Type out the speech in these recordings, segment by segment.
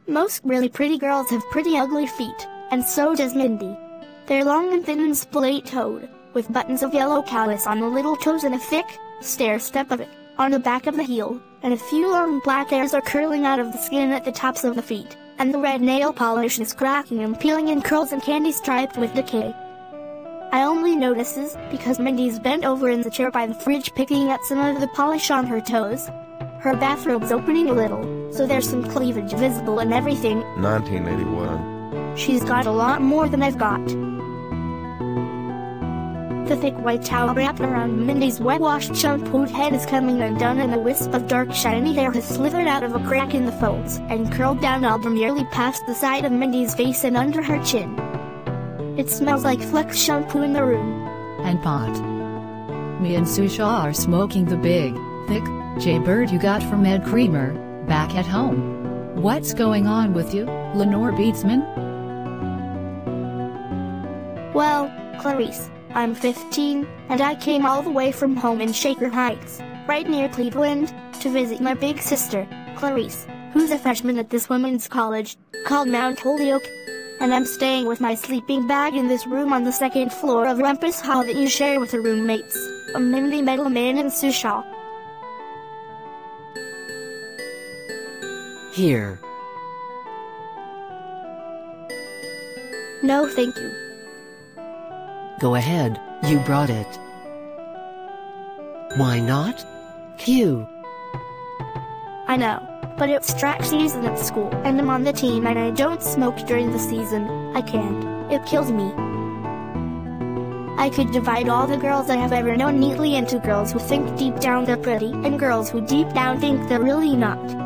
Most really pretty girls have pretty ugly feet, and so does Mindy. They're long and thin and split-toed, with buttons of yellow callus on the little toes and a thick, stair-step of it on the back of the heel, and a few long black hairs are curling out of the skin at the tops of the feet, and the red nail polish is cracking and peeling in curls and candy striped with decay. I only notice this because Mindy's bent over in the chair by the fridge picking at some of the polish on her toes. Her bathrobe's opening a little, so there's some cleavage visible and everything. 1981. She's got a lot more than I've got. The thick white towel wrapped around Mindy's wet-washed shampooed head is coming undone, and a wisp of dark shiny hair has slithered out of a crack in the folds and curled down all nearly past the side of Mindy's face and under her chin. It smells like Flex shampoo in the room. And pot. Me and Susha are smoking the big, thick Jaybird you got from Ed Creamer, back at home. What's going on with you, Lenore Beatsman? Well, Clarice, I'm 15, and I came all the way from home in Shaker Heights, right near Cleveland, to visit my big sister, Clarice, who's a freshman at this women's college, called Mount Holyoke. And I'm staying with my sleeping bag in this room on the second floor of Rumpus Hall that you share with her roommates, a Mindy Metal Man and Susha. Here. No thank you. Go ahead, you brought it. Why not? Q. I know, but it's track season at school, and I'm on the team and I don't smoke during the season. I can't. It kills me. I could divide all the girls I have ever known neatly into girls who think deep down they're pretty and girls who deep down think they're really not.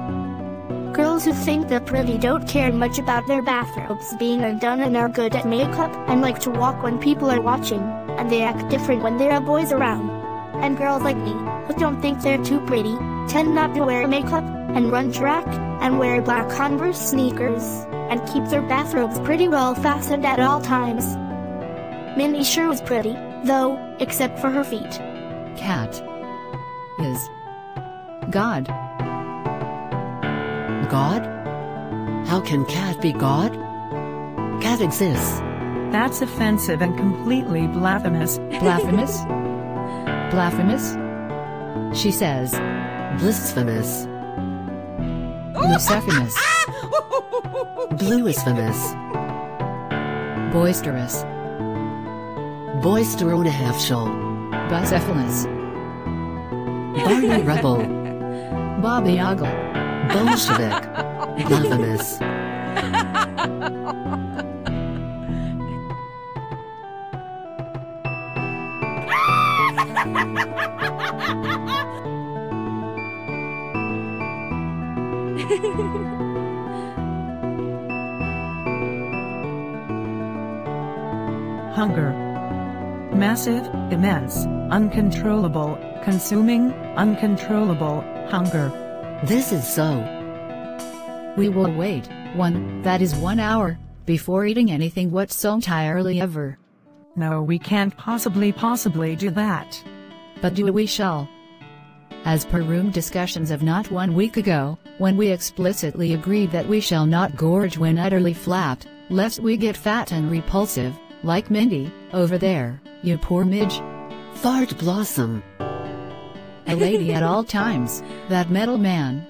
Girls who think they're pretty don't care much about their bathrobes being undone and are good at makeup and like to walk when people are watching, and they act different when there are boys around. And girls like me, who don't think they're too pretty, tend not to wear makeup, and run track, and wear black Converse sneakers, and keep their bathrobes pretty well fastened at all times. Mindy sure was pretty, though, except for her feet. Cat is God. God? How can Cat be God? Cat exists. That's offensive and completely blasphemous. Blasphemous? Blasphemous? She says. Blasphemous. Lucifimous. Bluisphemous. Boisterous. Boisteronahafshul. Bucephalus. Barney Rebel. Bobby Ogle. Bolshevik. Blasphemous. Hunger. Massive, immense, uncontrollable, consuming, uncontrollable, hunger. This is so. We will wait, that is 1 hour, before eating anything whatsoeverly ever. No, we can't possibly do that. But do we shall. As per room discussions of not 1 week ago, when we explicitly agreed that we shall not gorge when utterly flat, lest we get fat and repulsive, like Mindy, over there, you poor midge. Fart blossom. A lady at all times, that metal man.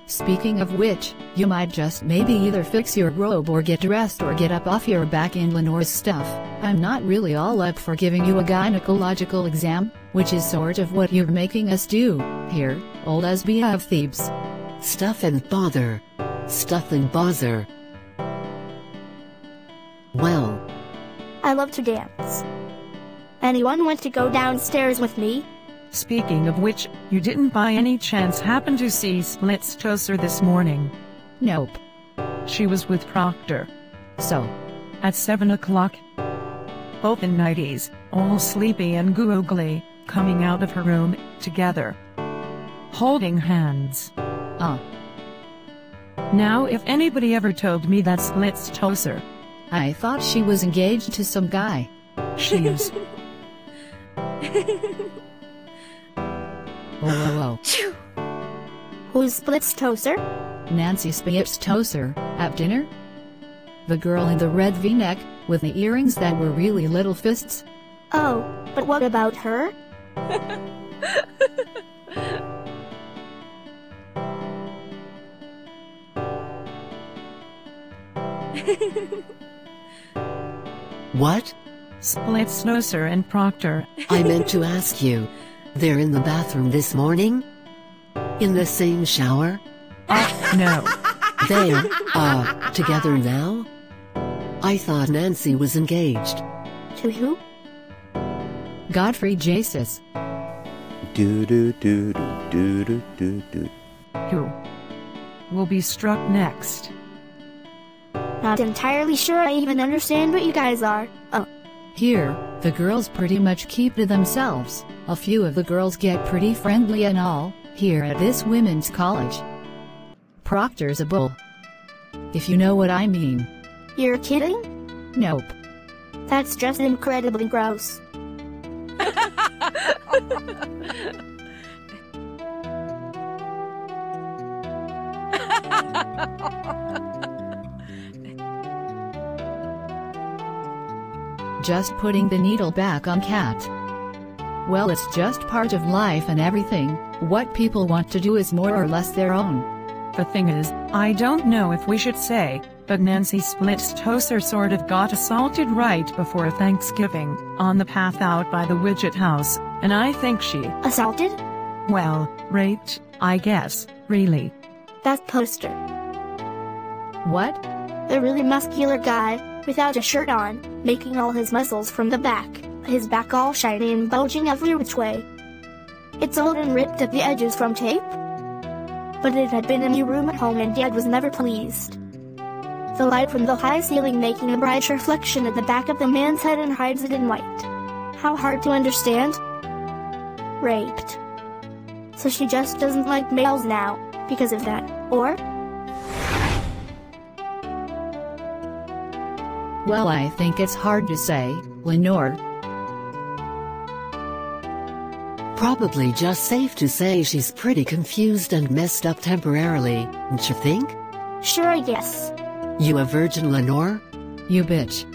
Speaking of which, you might just maybe either fix your robe or get dressed or get up off your back in Lenore's stuff. I'm not really all up for giving you a gynecological exam, which is sort of what you're making us do, here, old lesbia of Thebes. Stuff and bother. Stuff and bother. Well. I love to dance. Anyone want to go downstairs with me? Speaking of which, you didn't by any chance happen to see Splits Toaster this morning? Nope. She was with Proctor. So? At 7 o'clock. Both in nighties, all sleepy and googly, coming out of her room, together. Holding hands. Now if anybody ever told me that Splits Toaster. I thought she was engaged to some guy. She's... Whoa. Who's Splits Toaster? Nancy Spitz-Toser, at dinner? The girl in the red v-neck, with the earrings that were really little fists? Oh, but what about her? What? Spitz-Toser and Proctor. I meant to ask you. They're in the bathroom this morning? In the same shower? No. They're, together now? I thought Nancy was engaged. To who? Godfrey Jesus. Do do do do do do do. Who will be struck next? Not entirely sure I even understand what you guys are. Oh, Here, the girls pretty much keep to themselves. A few of the girls get pretty friendly and all, here at this women's college. Proctor's a bull. If you know what I mean. you're kidding? Nope. That's just incredibly gross. Just putting the needle back on Cat. Well, it's just part of life and everything. What people want to do is more or less their own. The thing is, I don't know if we should say, but Nancy Spitz-Toser sort of got assaulted right before Thanksgiving, on the path out by the Widget house, and I think she, Assaulted? well, raped, I guess, really. That poster. What? The really muscular guy, without a shirt on, making all his muscles from the back, his back all shiny and bulging every which way. It's old and ripped at the edges from tape. But it had been a new room at home and Dad was never pleased. The light from the high ceiling making a bright reflection at the back of the man's head and hides it in white. How hard to understand? Raped. So she just doesn't like males now, because of that, or? Well, I think it's hard to say, Lenore. Probably just safe to say she's pretty confused and messed up temporarily, don't you think? Sure, I guess. You a virgin, Lenore? You bitch.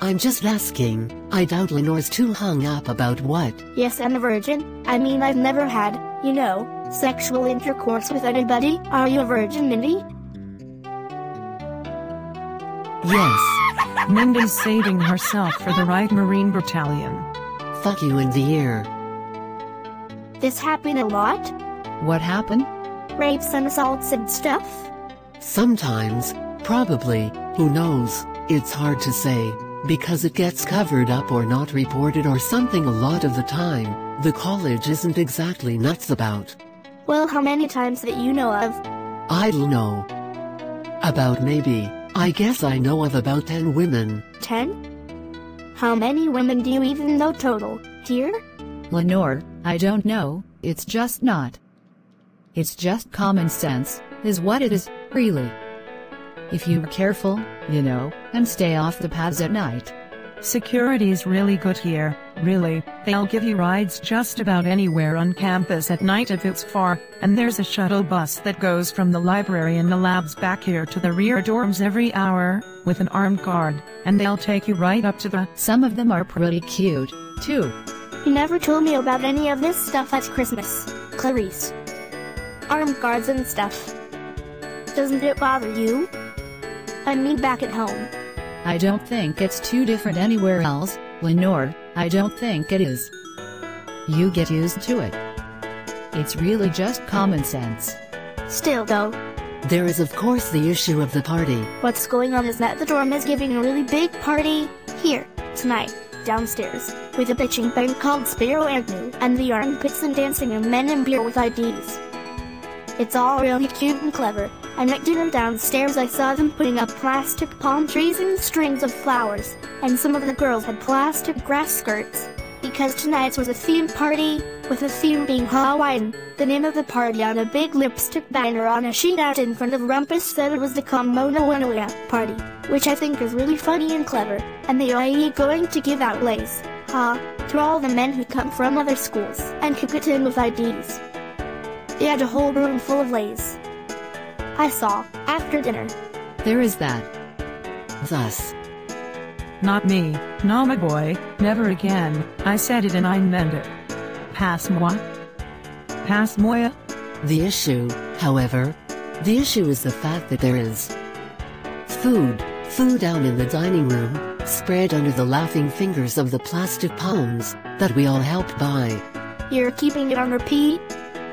I'm just asking. I doubt Lenore's too hung up about what. Yes, I'm a virgin. I mean, I've never had, sexual intercourse with anybody. Are you a virgin, Mindy? Yes. Mindy's saving herself for the right Marine Battalion. Fuck you in the ear. This happened a lot? What happened? Rapes and assaults and stuff? Sometimes, probably, who knows, it's hard to say, because it gets covered up or not reported or something a lot of the time, the college isn't exactly nuts about. Well, how many times that you know of? I don't know. About maybe, I guess I know of about 10 women. 10? How many women do you even know total, here? Lenore, I don't know, it's just not. It's just common sense, is what it is, really. If you're careful, and stay off the paths at night. Security's really good here, really. They'll give you rides just about anywhere on campus at night if it's far, and there's a shuttle bus that goes from the library and the labs back here to the rear dorms every hour, with an armed guard, and they'll take you right up to the— Some of them are pretty cute, too. You never told me about any of this stuff at Christmas, Clarice. Armed guards and stuff. Doesn't it bother you? I mean, back at home. I don't think it's too different anywhere else, Lenore, I don't think it is. You get used to it. It's really just common sense. Still though, There is of course the issue of the party. what's going on is that the dorm is giving a really big party, here, tonight, downstairs, with a bitching band called Spiro Agnew, and the armpits and dancing and men in beer with IDs. It's all really cute and clever, and at dinner downstairs I saw them putting up plastic palm trees and strings of flowers, and some of the girls had plastic grass skirts, because tonight's was a theme party, with the theme being Hawaiian. The name of the party on a big lipstick banner on a sheet out in front of Rumpus said it was the Komono Wanoa party, which I think is really funny and clever, and they are going to give out lays, to all the men who come from other schools, and who get in with IDs. They had a whole room full of lays. I saw, after dinner. There is that. Thus, Not me, no my boy, never again, I said it and I meant it. Passe-moi. Passe-moi. the issue, however, the issue is the fact that there is food down in the dining room, spread under the laughing fingers of the plastic palms that we all helped buy. You're keeping it on repeat?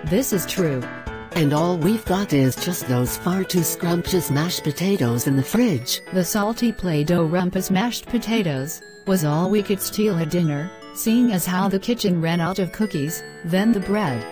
This is true. And all we've got is just those far too scrumptious mashed potatoes in the fridge. The salty Play-Doh rumpus mashed potatoes was all we could steal at dinner, seeing as how the kitchen ran out of cookies, then the bread.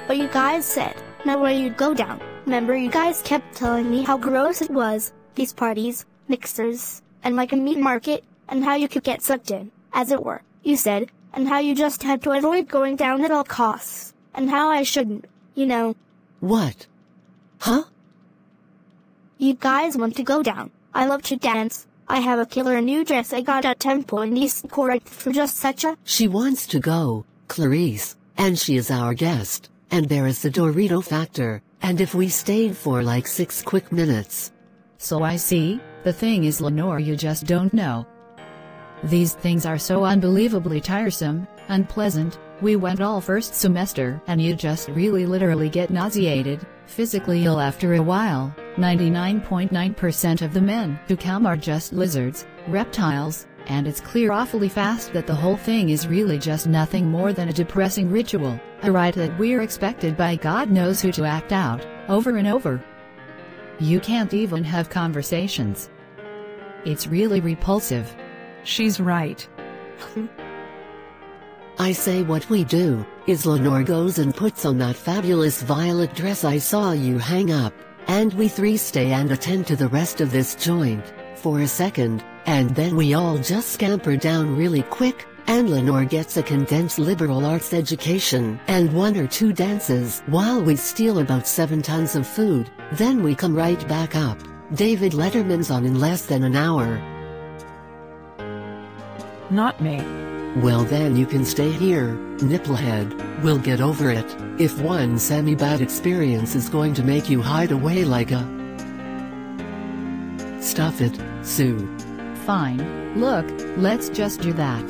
But you guys said, no way you'd go down. Remember you guys kept telling me how gross it was, these parties, mixers, and like a meat market, and how you could get sucked in, as it were, you said, and how you just had to avoid going down at all costs, and how I shouldn't, you know. What? Huh? You guys want to go down. I love to dance. I have a killer new dress I got at Temple in East Corinth for just such a— She wants to go, Clarice, and she is our guest, and there is the Dorito factor, and if we stayed for like 6 quick minutes. So I see, the thing is Lenore, you just don't know. These things are so unbelievably tiresome, unpleasant. We went all first semester and you just really literally get nauseated, physically ill after a while. 99.9% of the men who come are just lizards, reptiles, and it's clear awfully fast that the whole thing is really just nothing more than a depressing ritual, a rite that we're expected by God knows who to act out, over and over. You can't even have conversations. It's really repulsive. She's right. I say what we do is Lenore goes and puts on that fabulous violet dress I saw you hang up, and we 3 stay and attend to the rest of this joint, for a second, and then we all just scamper down really quick, and Lenore gets a condensed liberal arts education and 1 or 2 dances while we steal about 7 tons of food, then we come right back up. David Letterman's on in less than an hour. Not me. Well then you can stay here, nipplehead, we'll get over it, if one semi-bad experience is going to make you hide away like a— Stuff it, Sue. Fine, look, let's just do that.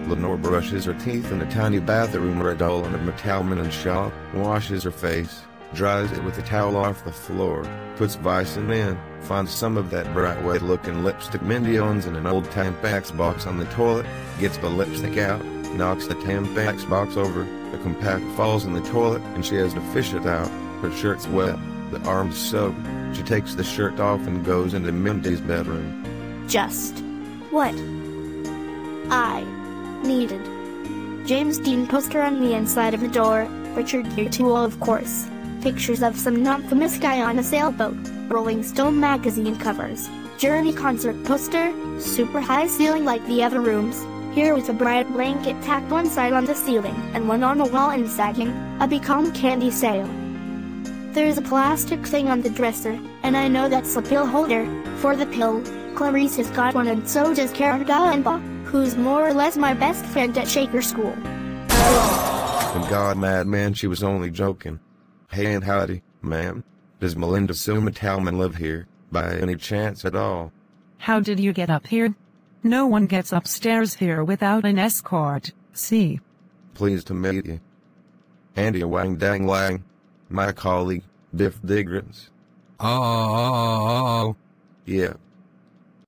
Lenore brushes her teeth in a tiny bathroom where a doll in a Metalman and shawl washes her face, dries it with a towel off the floor, puts Vicin in, finds some of that bright white-looking lipstick Mindy owns in an old Tampax box on the toilet, gets the lipstick out, knocks the Tampax box over, the compact falls in the toilet, and she has to fish it out. Her shirt's wet, the arm's soaked. She takes the shirt off and goes into Mindy's bedroom. Just what I needed. James Dean poster on the inside of the door, Richard Gere tool of course. Pictures of some non-famous guy on a sailboat, Rolling Stone magazine covers, Journey concert poster, super high ceiling like the other rooms, here with a bright blanket tacked one side on the ceiling and one on the wall and sagging, a Become Candy sale. There's a plastic thing on the dresser, and I know that's a pill holder, for the pill. Clarice has got one and so does Karen Gallenbaugh, who's more or less my best friend at Shaker School. And God, madman, she was only joking. Hey and howdy, ma'am. Does Melinda Sue Metalman live here, by any chance at all? How did you get up here? No one gets upstairs here without an escort, see? Pleased to meet you. Andy Wang Dang Lang, my colleague, Biff Digrins. Oh. Yeah.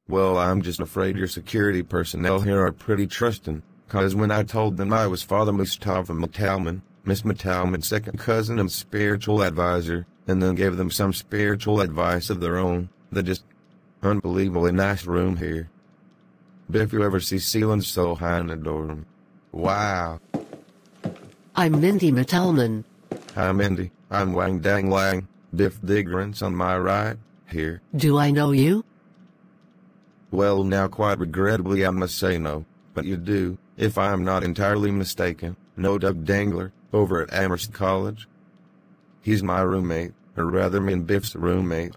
Well, I'm just afraid your security personnel here are pretty trusting, 'cause when I told them I was Father Mustafa Metalman, Miss Metalman's second cousin and spiritual advisor, and then gave them some spiritual advice of their own, they just unbelievably nice room here. Biff, you ever see ceilings so high in the dorm? Wow. I'm Mindy Metalman. Hi, Mindy. I'm Wang Dang Lang, Biff Digrins on my right, here. Do I know you? Well, now quite regrettably I must say no, but you do, if I am not entirely mistaken, know Doug Dangler, over at Amherst College. He's my roommate, or rather me and Biff's roommate.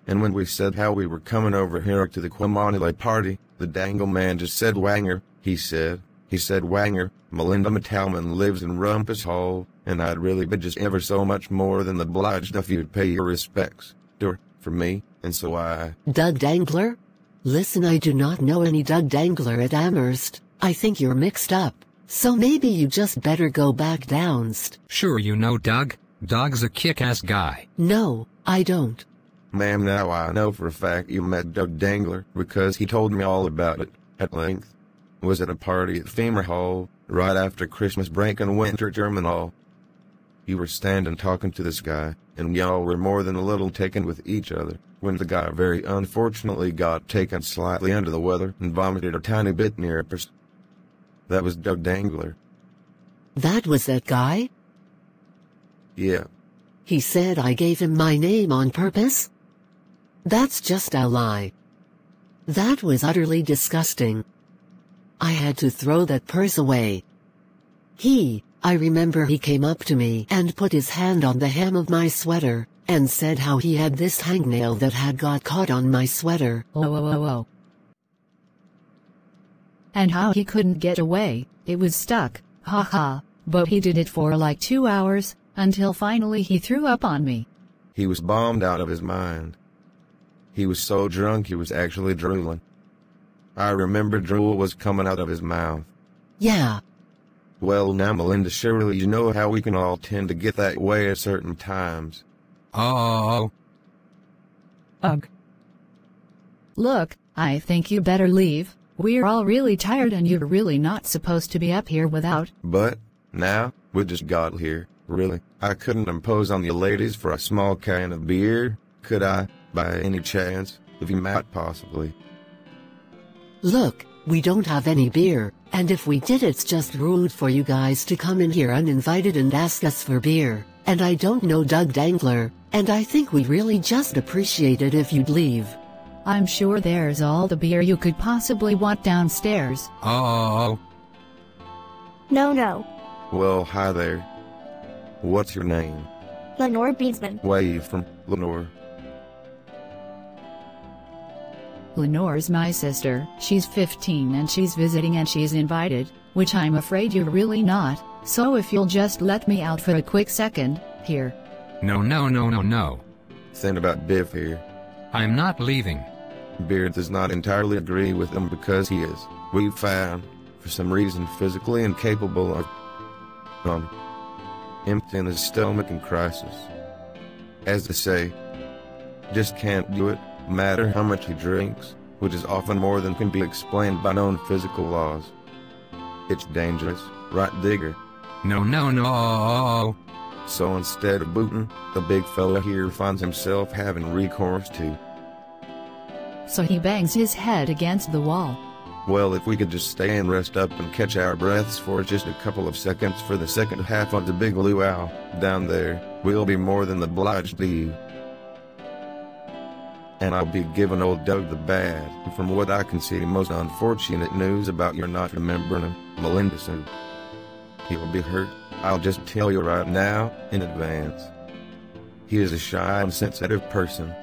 And when we said how we were coming over here to the Quamanile party, the dangle man just said Wanger, he said, He said, Wanger, Melinda Metalman lives in Rumpus Hall, and I'd really be just ever so much more than obliged if you'd pay your respects to her for me, and so I... Doug Dangler? Listen, I do not know any Doug Dangler at Amherst. I think you're mixed up. So maybe you just better go back downst. Sure you know Doug. Doug's a kick-ass guy. No, I don't. Ma'am, now I know for a fact you met Doug Dangler, because he told me all about it, at length. Was at a party at Femur Hall, right after Christmas break and winter terminal. You were standing talking to this guy, and y'all were more than a little taken with each other, when the guy very unfortunately got taken slightly under the weather and vomited a tiny bit near a person. That was Doug Dangler. That was that guy? Yeah. He said I gave him my name on purpose? That's just a lie. That was utterly disgusting. I had to throw that purse away. I remember he came up to me and put his hand on the hem of my sweater, and said how he had this hangnail that had got caught on my sweater. Oh. And how he couldn't get away, it was stuck, haha, but he did it for like 2 hours, until finally he threw up on me. He was bombed out of his mind. He was so drunk he was actually drooling. I remember drool was coming out of his mouth. Yeah. Well now Melinda, surely you know how we can all tend to get that way at certain times. Oh. Ugh. Look, I think you better leave. We're all really tired and you're really not supposed to be up here without. But, now, we just got here, really. I couldn't impose on you ladies for a small can of beer, could I, by any chance, if you might possibly? Look, we don't have any beer, and if we did it's just rude for you guys to come in here uninvited and ask us for beer, and I don't know Doug Dangler, and I think we'd really just appreciate it if you'd leave. I'm sure there's all the beer you could possibly want downstairs. Oh. No. Well, hi there. What's your name? Lenore Beesman. Where you from, Lenore? Lenore's my sister. She's 15 and she's visiting and she's invited, which I'm afraid you're really not, so if you'll just let me out for a quick second, here. No. Think about Biff here. I'm not leaving. Beard does not entirely agree with him because he is, we've found, for some reason physically incapable of emptying his stomach in crisis. As they say, just can't do it, no matter how much he drinks, which is often more than can be explained by known physical laws. It's dangerous, right, Digger? No. So instead of booting, the big fella here finds himself having recourse to. So he bangs his head against the wall. Well, if we could just stay and rest up and catch our breaths for just a couple of seconds for the second half of the big luau down there, we'll be more than obliged to you. And I'll be giving old Doug the bad, and from what I can see, most unfortunate news about your not remembering him, Melinda soon. He'll be hurt, I'll just tell you right now, in advance. He is a shy and sensitive person.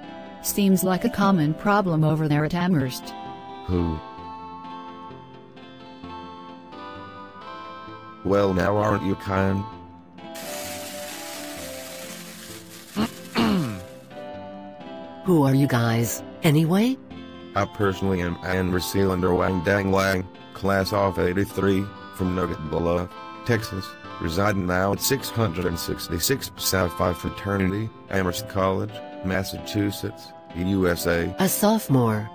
Seems like a common problem over there at Amherst. Who? Well now, aren't you kind? Who are you guys, anyway? I personally am Anne Sealander Wang Dang Lang, class of 83, from Nugget Bluff, Texas, residing now at 666 South 5 Fraternity, Amherst College, Massachusetts, USA. A sophomore.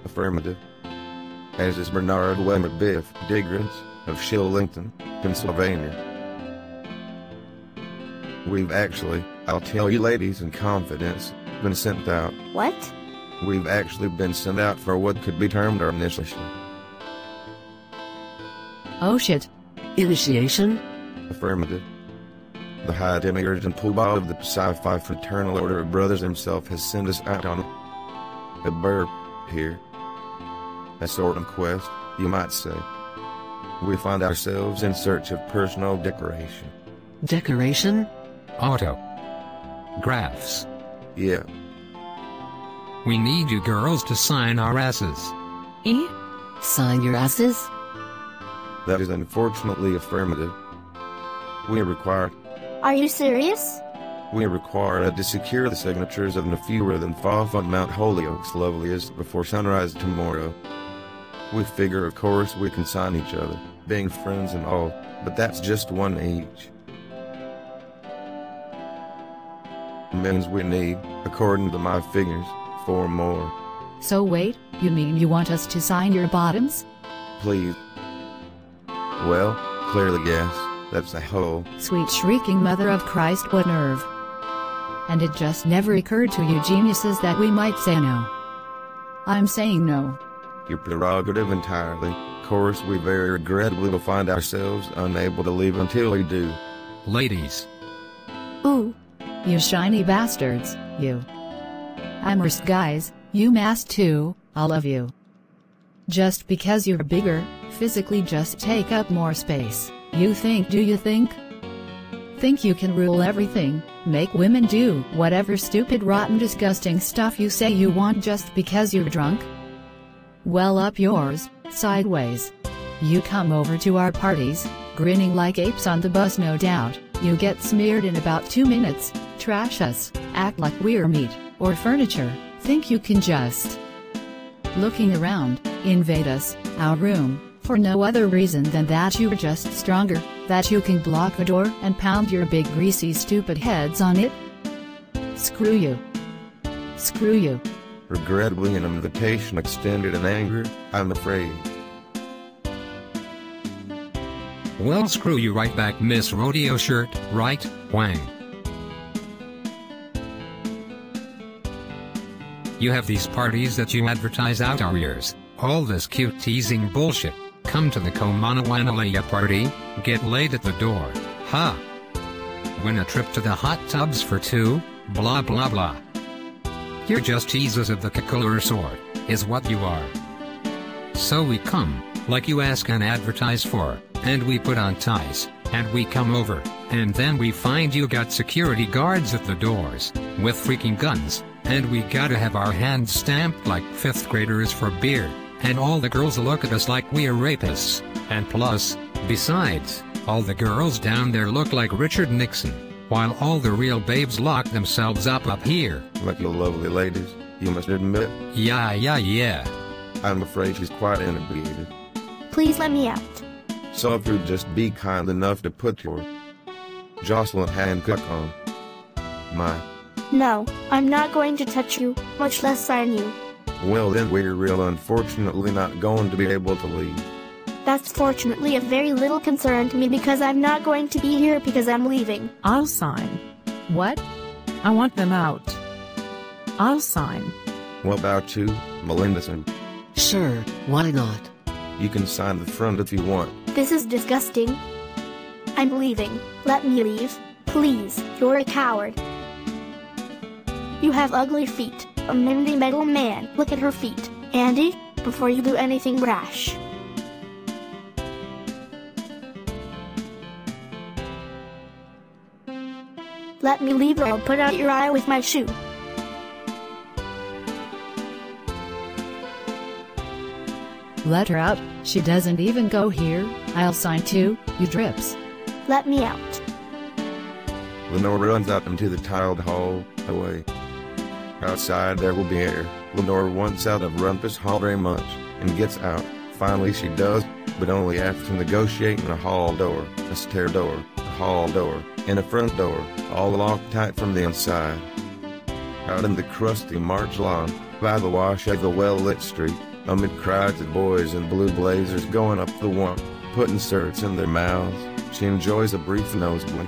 Affirmative. As is Bernard Wilmer Biff Digrins, of Shillington, Pennsylvania. We've actually, I'll tell you ladies in confidence, been sent out. What? We've actually been sent out for what could be termed our initiation. Oh shit. Initiation? Affirmative. The High Demiurge and Poobah of the Psi-Phi Fraternal Order of Brothers himself has sent us out on a burp here. A sort of quest, you might say. We find ourselves in search of personal decoration. Decoration? Autographs. Yeah. We need you girls to sign our asses. Sign your asses? That is unfortunately affirmative. We are required. Are you serious? We are required to secure the signatures of no fewer than 5 on Mount Holyoke's loveliest before sunrise tomorrow. We figure of course we can sign each other, being friends and all, but that's just one each. Means we need, according to my figures, 4 more. So wait, you mean you want us to sign your bottoms? Please. Well, clearly yes, that's a whole. Sweet shrieking mother of Christ, what nerve. And it just never occurred to you geniuses that we might say no. I'm saying no. Your prerogative entirely. Of course we very regrettably will find ourselves unable to leave until we do. Ladies. Ooh. You shiny bastards, you. Amherst guys, you mass too, all of you. Just because you're bigger, physically just take up more space, you think, do you think? Think you can rule everything, make women do whatever stupid rotten disgusting stuff you say you want just because you're drunk? Well, up yours, sideways. You come over to our parties, grinning like apes on the bus, no doubt. You get smeared in about 2 minutes, trash us, act like we're meat, or furniture, think you can just looking around, invade us, our room, for no other reason than that you're just stronger, that you can block a door and pound your big greasy stupid heads on it? Screw you. Screw you. Regrettably an invitation extended in anger, I'm afraid. Well, screw you right back, Miss Rodeo Shirt, right, Wang? You have these parties that you advertise out our ears, all this cute teasing bullshit. Come to the Komanawanalaya party, get laid at the door, ha! Win a trip to the hot tubs for 2, blah blah blah. You're just Jesus of the Kakulur sort, is what you are. So we come, like you ask and advertise for, and we put on ties, and we come over, and then we find you got security guards at the doors, with freaking guns, and we gotta have our hands stamped like 5th graders for beer, and all the girls look at us like we are rapists, and plus, besides, all the girls down there look like Richard Nixon, while all the real babes lock themselves up here. Like you lovely ladies, you must admit. Yeah. I'm afraid she's quite inebriated. Please let me out. So if you'd just be kind enough to put your Jocelyn Hancock on my... No, I'm not going to touch you, much less sign you. Well then we're real unfortunately not going to be able to leave. That's fortunately of very little concern to me because I'm not going to be here because I'm leaving. I'll sign. What? I want them out. I'll sign. What about you, Melinda? Sure, why not? You can sign the front if you want. This is disgusting. I'm leaving. Let me leave. Please, you're a coward. You have ugly feet. A Mindy Metal Man. Look at her feet. Andy, before you do anything rash. Let me leave or I'll put out your eye with my shoe. Let her out, she doesn't even go here, I'll sign too, you drips. Let me out. Lenore runs out into the tiled hall, away. Outside there will be air. Lenore wants out of Rumpus Hall very much, and gets out. Finally she does, but only after negotiating a hall door, a stair door, a hall door, and a front door, all locked tight from the inside. Out in the crusty March lawn, by the wash of the well-lit street, amid crowds of boys in blue blazers going up the walk, putting shirts in their mouths, she enjoys a brief nosebleed.